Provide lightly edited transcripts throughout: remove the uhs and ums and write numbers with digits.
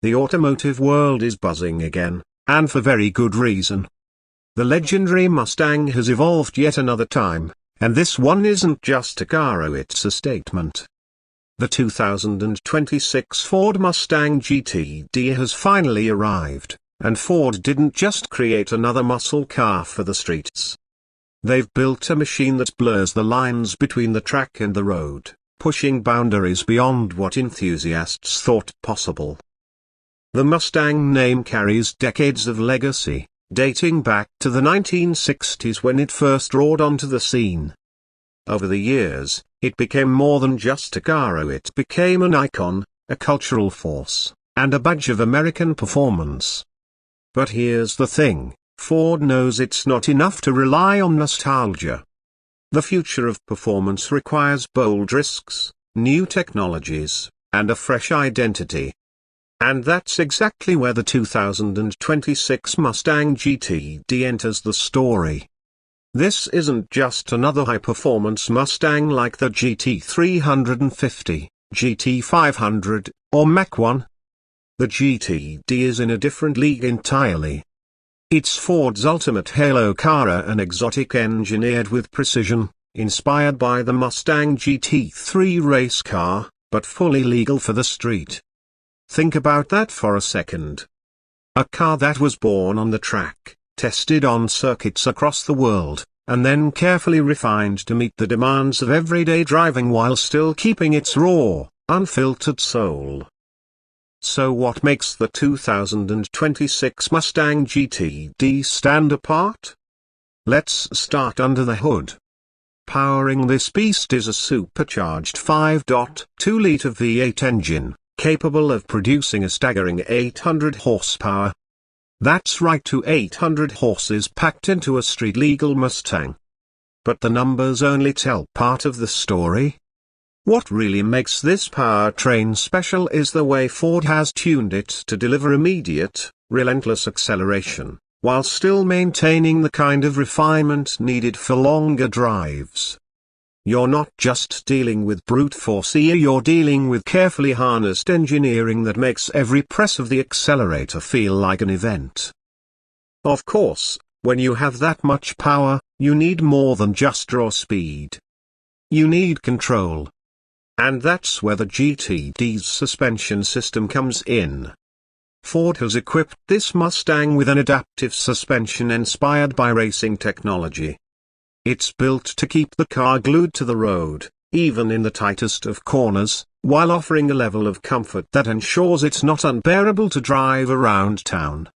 The automotive world is buzzing again, and for very good reason. The legendary Mustang has evolved yet another time, and this one isn't just a car, it's a statement. The 2026 Ford Mustang GTD has finally arrived, and Ford didn't just create another muscle car for the streets. They've built a machine that blurs the lines between the track and the road, pushing boundaries beyond what enthusiasts thought possible. The Mustang name carries decades of legacy, dating back to the 1960s when it first roared onto the scene. Over the years, it became more than just a car, it became an icon, a cultural force, and a badge of American performance. But here's the thing, Ford knows it's not enough to rely on nostalgia. The future of performance requires bold risks, new technologies, and a fresh identity. And that's exactly where the 2026 Mustang GTD enters the story. This isn't just another high-performance Mustang like the GT350, GT500, or Mach 1. The GTD is in a different league entirely. It's Ford's ultimate halo car, an exotic engineered with precision, inspired by the Mustang GT3 race car, but fully legal for the street. Think about that for a second. A car that was born on the track, tested on circuits across the world, and then carefully refined to meet the demands of everyday driving while still keeping its raw, unfiltered soul. So what makes the 2026 Mustang GTD stand apart? Let's start under the hood. Powering this beast is a supercharged 5.2-liter V8 engine, capable of producing a staggering 800 horsepower. That's right, to 800 horses packed into a street-legal Mustang. But the numbers only tell part of the story. What really makes this powertrain special is the way Ford has tuned it to deliver immediate, relentless acceleration, while still maintaining the kind of refinement needed for longer drives. You're not just dealing with brute force here, you're dealing with carefully harnessed engineering that makes every press of the accelerator feel like an event. Of course, when you have that much power, you need more than just raw speed. You need control. And that's where the GTD's suspension system comes in. Ford has equipped this Mustang with an adaptive suspension inspired by racing technology. It's built to keep the car glued to the road, even in the tightest of corners, while offering a level of comfort that ensures it's not unbearable to drive around town.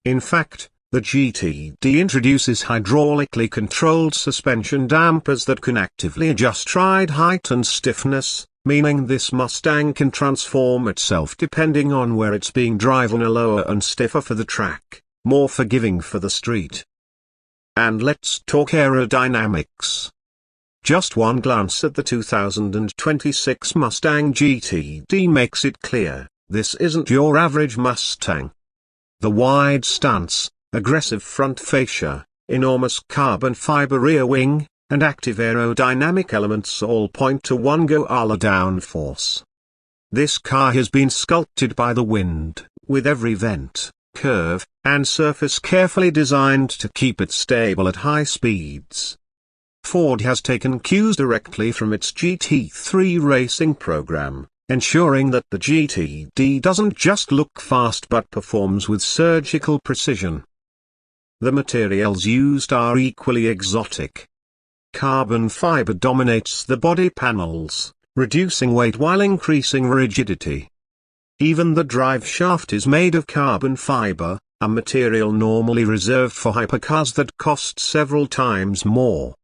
In fact, the GTD introduces hydraulically controlled suspension dampers that can actively adjust ride height and stiffness, meaning this Mustang can transform itself depending on where it's being driven, a lower and stiffer for the track, more forgiving for the street. And let's talk aerodynamics. Just one glance at the 2026 Mustang GTD makes it clear, this isn't your average Mustang. The wide stance, aggressive front fascia, enormous carbon fiber rear wing, and active aerodynamic elements all point to one goal: downforce. This car has been sculpted by the wind, with every vent, curve, and surface carefully designed to keep it stable at high speeds. Ford has taken cues directly from its GT3 racing program, ensuring that the GTD doesn't just look fast but performs with surgical precision. The materials used are equally exotic. Carbon fiber dominates the body panels, reducing weight while increasing rigidity. Even the drive shaft is made of carbon fiber, a material normally reserved for hypercars that cost several times more.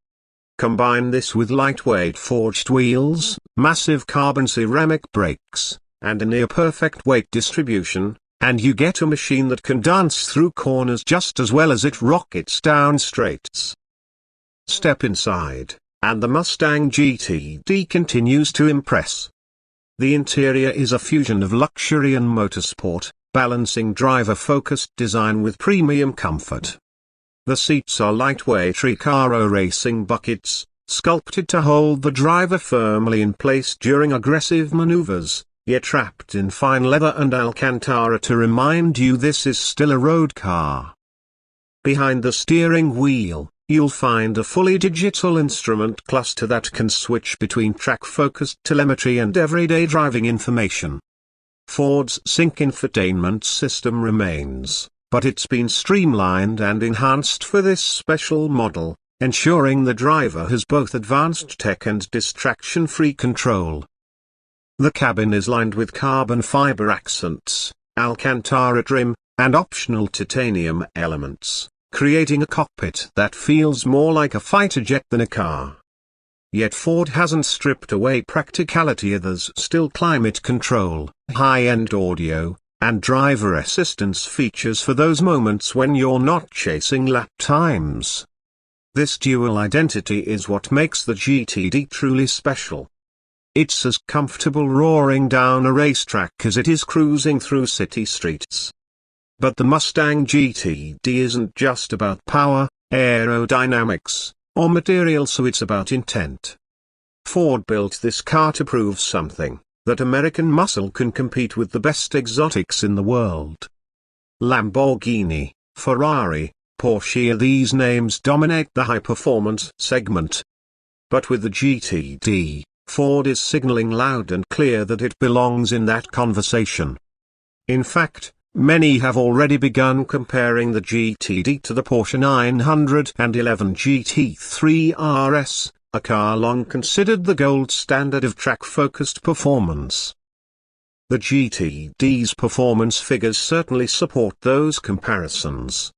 Combine this with lightweight forged wheels, massive carbon ceramic brakes, and a near-perfect weight distribution, and you get a machine that can dance through corners just as well as it rockets down straights. Step inside, and the Mustang GTD continues to impress. The interior is a fusion of luxury and motorsport, balancing driver-focused design with premium comfort. The seats are lightweight Recaro racing buckets, sculpted to hold the driver firmly in place during aggressive maneuvers, yet wrapped in fine leather and Alcantara to remind you this is still a road car. Behind the steering wheel, you'll find a fully digital instrument cluster that can switch between track-focused telemetry and everyday driving information. Ford's Sync infotainment system remains, but it's been streamlined and enhanced for this special model, ensuring the driver has both advanced tech and distraction-free control. The cabin is lined with carbon fiber accents, Alcantara trim, and optional titanium elements, creating a cockpit that feels more like a fighter jet than a car. Yet Ford hasn't stripped away practicality. There's still climate control, high-end audio, and driver assistance features for those moments when you're not chasing lap times. This dual identity is what makes the GTD truly special. It's as comfortable roaring down a racetrack as it is cruising through city streets. But the Mustang GTD isn't just about power, aerodynamics, or material, so it's about intent. Ford built this car to prove something, that American muscle can compete with the best exotics in the world. Lamborghini, Ferrari, Porsche, these names dominate the high-performance segment. But with the GTD, Ford is signaling loud and clear that it belongs in that conversation. In fact, many have already begun comparing the GTD to the Porsche 911 GT3 RS, a car long considered the gold standard of track-focused performance. The GTD's performance figures certainly support those comparisons.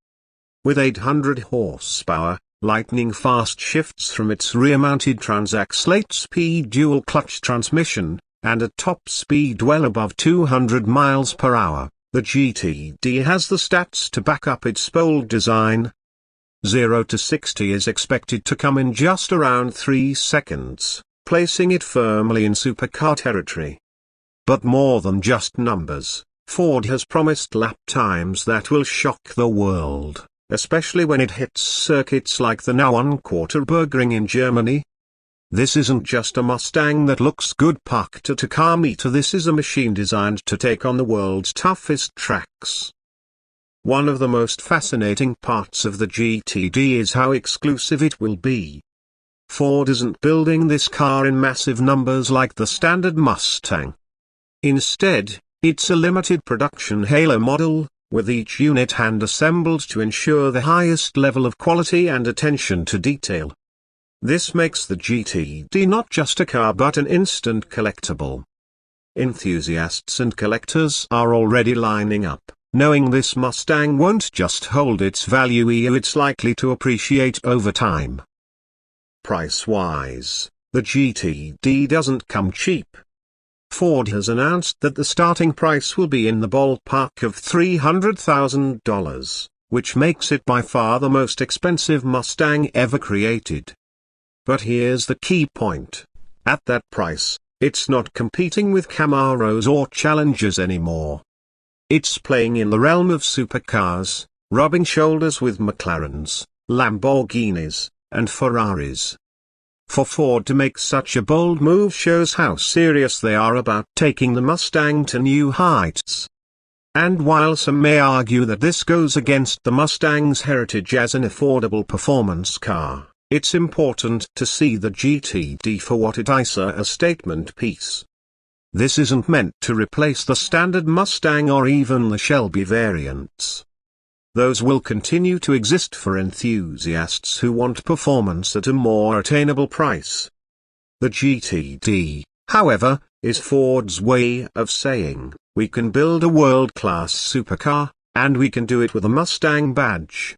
With 800 horsepower, lightning-fast shifts from its rear-mounted transaxle-8-speed dual-clutch transmission, and a top speed well above 200 miles per hour, the GTD has the stats to back up its bold design. 0 to 60 is expected to come in just around 3 seconds, placing it firmly in supercar territory. But more than just numbers, Ford has promised lap times that will shock the world, especially when it hits circuits like the now unquarter Burgring in Germany. This isn't just a Mustang that looks good parked at a car meter. This is a machine designed to take on the world's toughest tracks. One of the most fascinating parts of the GTD is how exclusive it will be. Ford isn't building this car in massive numbers like the standard Mustang. Instead, it's a limited production halo model, with each unit hand-assembled to ensure the highest level of quality and attention to detail. This makes the GTD not just a car but an instant collectible. Enthusiasts and collectors are already lining up, knowing this Mustang won't just hold its value, it's likely to appreciate over time. Price-wise, the GTD doesn't come cheap. Ford has announced that the starting price will be in the ballpark of $300,000, which makes it by far the most expensive Mustang ever created. But here's the key point. At that price, it's not competing with Camaros or Challengers anymore. It's playing in the realm of supercars, rubbing shoulders with McLarens, Lamborghinis, and Ferraris. For Ford to make such a bold move shows how serious they are about taking the Mustang to new heights. And while some may argue that this goes against the Mustang's heritage as an affordable performance car, it's important to see the GTD for what it is, a statement piece. This isn't meant to replace the standard Mustang or even the Shelby variants. Those will continue to exist for enthusiasts who want performance at a more attainable price. The GTD, however, is Ford's way of saying, we can build a world-class supercar, and we can do it with a Mustang badge.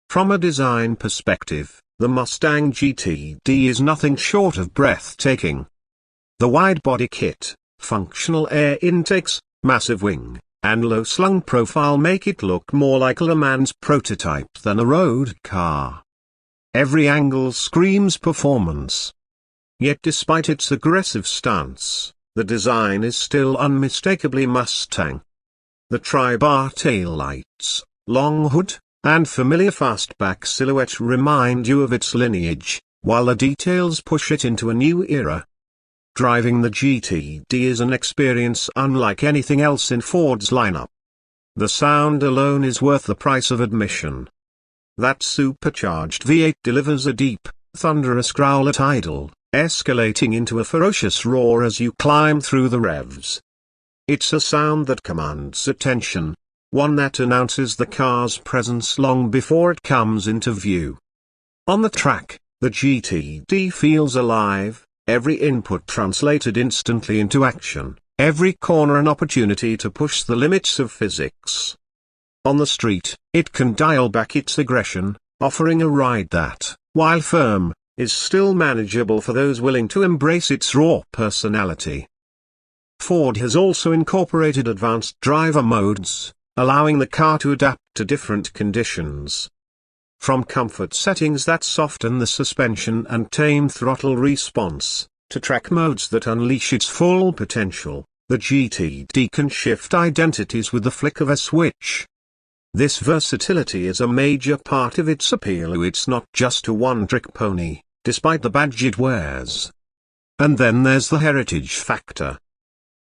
From a design perspective, the Mustang GTD is nothing short of breathtaking. The wide-body kit, functional air intakes, massive wing, and low-slung profile make it look more like a Le Mans prototype than a road car. Every angle screams performance. Yet despite its aggressive stance, the design is still unmistakably Mustang. The tri-bar taillights, long hood, and familiar fastback silhouette remind you of its lineage, while the details push it into a new era. Driving the GTD is an experience unlike anything else in Ford's lineup. The sound alone is worth the price of admission. That supercharged V8 delivers a deep, thunderous growl at idle, escalating into a ferocious roar as you climb through the revs. It's a sound that commands attention, one that announces the car's presence long before it comes into view. On the track, the GTD feels alive, every input translated instantly into action, every corner an opportunity to push the limits of physics. On the street, it can dial back its aggression, offering a ride that, while firm, is still manageable for those willing to embrace its raw personality. Ford has also incorporated advanced driver modes, allowing the car to adapt to different conditions. From comfort settings that soften the suspension and tame throttle response, to track modes that unleash its full potential, the GTD can shift identities with the flick of a switch. This versatility is a major part of its appeal. It's not just a one-trick pony, despite the badge it wears. And then there's the heritage factor.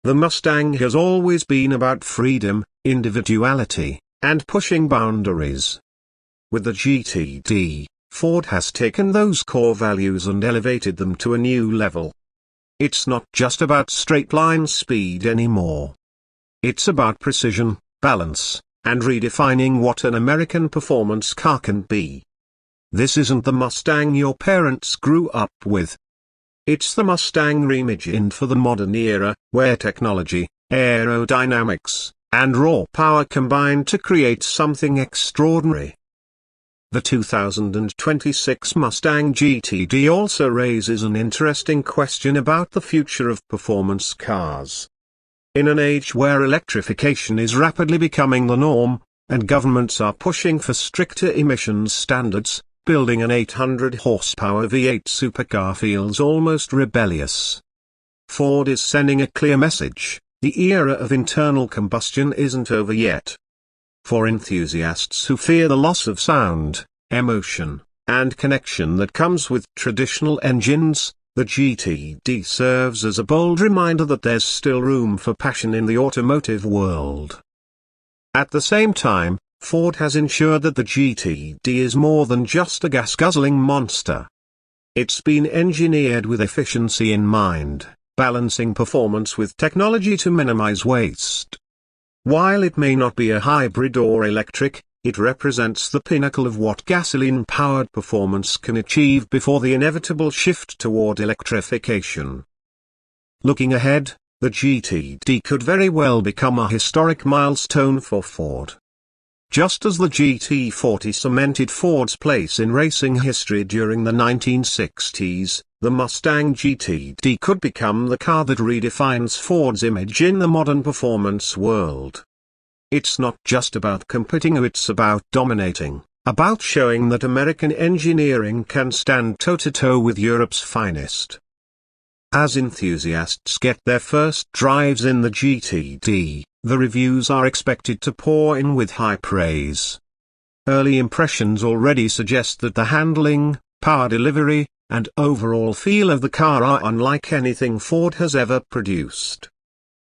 The Mustang has always been about freedom, individuality, and pushing boundaries. With the GTD, Ford has taken those core values and elevated them to a new level. It's not just about straight-line speed anymore. It's about precision, balance, and redefining what an American performance car can be. This isn't the Mustang your parents grew up with. It's the Mustang reimagined for the modern era, where technology, aerodynamics, and raw power combine to create something extraordinary. The 2026 Mustang GTD also raises an interesting question about the future of performance cars. In an age where electrification is rapidly becoming the norm, and governments are pushing for stricter emissions standards, building an 800-horsepower V8 supercar feels almost rebellious. Ford is sending a clear message: the era of internal combustion isn't over yet. For enthusiasts who fear the loss of sound, emotion, and connection that comes with traditional engines, the GTD serves as a bold reminder that there's still room for passion in the automotive world. At the same time, Ford has ensured that the GTD is more than just a gas-guzzling monster. It's been engineered with efficiency in mind, balancing performance with technology to minimize waste. While it may not be a hybrid or electric, it represents the pinnacle of what gasoline-powered performance can achieve before the inevitable shift toward electrification. Looking ahead, the GTD could very well become a historic milestone for Ford. Just as the GT40 cemented Ford's place in racing history during the 1960s, the Mustang GTD could become the car that redefines Ford's image in the modern performance world. It's not just about competing, it's about dominating, about showing that American engineering can stand toe-to-toe with Europe's finest. As enthusiasts get their first drives in the GTD, the reviews are expected to pour in with high praise. Early impressions already suggest that the handling, power delivery, and overall feel of the car are unlike anything Ford has ever produced.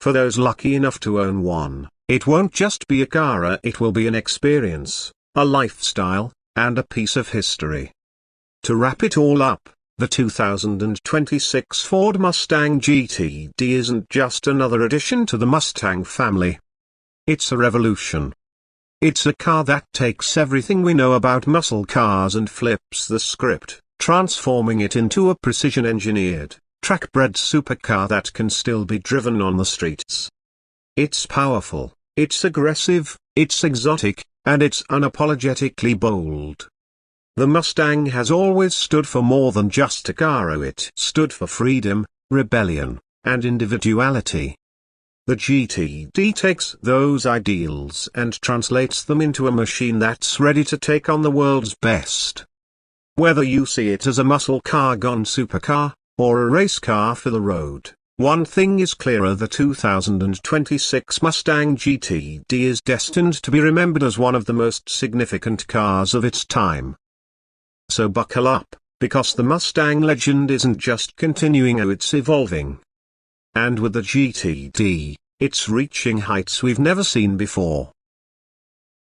For those lucky enough to own one, it won't just be a car, it will be an experience, a lifestyle, and a piece of history. To wrap it all up, the 2026 Ford Mustang GTD isn't just another addition to the Mustang family. It's a revolution. It's a car that takes everything we know about muscle cars and flips the script, transforming it into a precision-engineered, track-bred supercar that can still be driven on the streets. It's powerful, it's aggressive, it's exotic, and it's unapologetically bold. The Mustang has always stood for more than just a car. It stood for freedom, rebellion, and individuality. The GTD takes those ideals and translates them into a machine that's ready to take on the world's best. Whether you see it as a muscle car gone supercar, or a race car for the road, one thing is clearer: the 2026 Mustang GTD is destined to be remembered as one of the most significant cars of its time. So buckle up, because the Mustang legend isn't just continuing, it's evolving, And with the GTD, it's reaching heights we've never seen before.